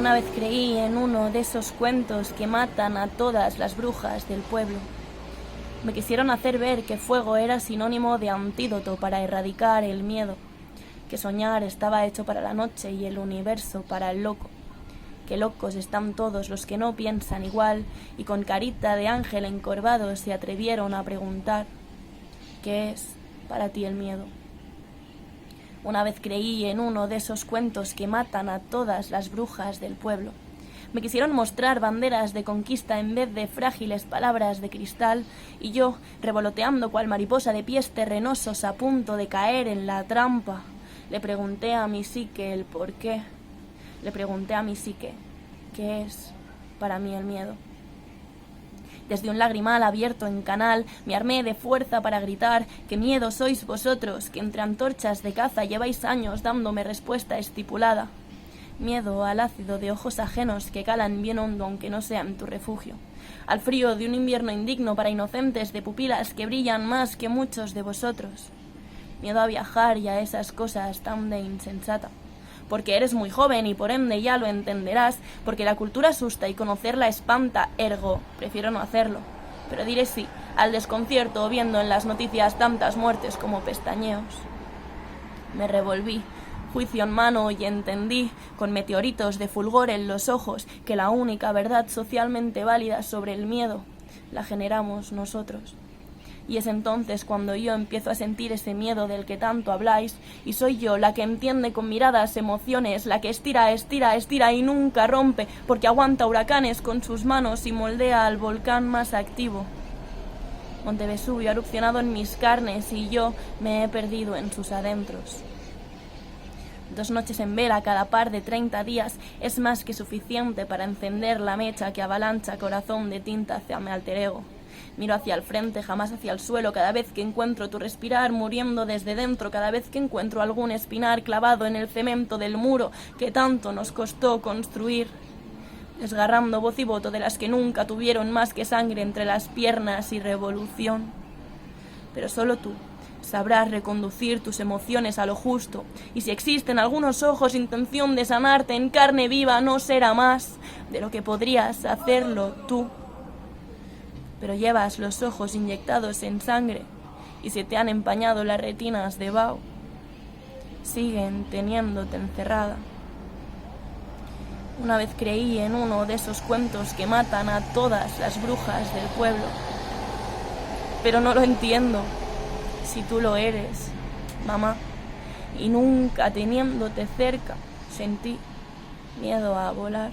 Una vez creí en uno de esos cuentos que matan a todas las brujas del pueblo. Me quisieron hacer ver que fuego era sinónimo de antídoto para erradicar el miedo, que soñar estaba hecho para la noche y el universo para el loco, que locos están todos los que no piensan igual, y con carita de ángel encorvado se atrevieron a preguntar: ¿qué es para ti el miedo? Una vez creí en uno de esos cuentos que matan a todas las brujas del pueblo. Me quisieron mostrar banderas de conquista en vez de frágiles palabras de cristal, y yo, revoloteando cual mariposa de pies terrenosos a punto de caer en la trampa, le pregunté a mi psique el por qué. Le pregunté a mi psique: ¿qué es para mí el miedo? Desde un lagrimal abierto en canal me armé de fuerza para gritar que miedo sois vosotros, que entre antorchas de caza lleváis años dándome respuesta estipulada. Miedo al ácido de ojos ajenos que calan bien hondo aunque no sean tu refugio. Al frío de un invierno indigno para inocentes de pupilas que brillan más que muchos de vosotros. Miedo a viajar y a esas cosas tan de insensata. Porque eres muy joven y por ende ya lo entenderás, porque la cultura asusta y conocerla espanta, ergo, prefiero no hacerlo. Pero diré sí al desconcierto viendo en las noticias tantas muertes como pestañeos. Me revolví, juicio en mano, y entendí, con meteoritos de fulgor en los ojos, que la única verdad socialmente válida sobre el miedo la generamos nosotros. Y es entonces cuando yo empiezo a sentir ese miedo del que tanto habláis, y soy yo la que entiende con miradas emociones, la que estira, estira, estira y nunca rompe, porque aguanta huracanes con sus manos y moldea al volcán más activo. Monte Vesubio ha erupcionado en mis carnes y yo me he perdido en sus adentros. 2 noches en vela cada par de 30 días es más que suficiente para encender la mecha que avalancha corazón de tinta hacia mi alter ego. Miro hacia el frente, jamás hacia el suelo, cada vez que encuentro tu respirar muriendo desde dentro, cada vez que encuentro algún espinar clavado en el cemento del muro que tanto nos costó construir, desgarrando voz y voto de las que nunca tuvieron más que sangre entre las piernas y revolución. Pero solo tú sabrás reconducir tus emociones a lo justo, y si existen algunos ojos intención de sanarte en carne viva, no será más de lo que podrías hacerlo tú. Pero llevas los ojos inyectados en sangre y se te han empañado las retinas de vaho. Siguen teniéndote encerrada. Una vez creí en uno de esos cuentos que matan a todas las brujas del pueblo. Pero no lo entiendo, si tú lo eres, mamá, y nunca teniéndote cerca sentí miedo a volar.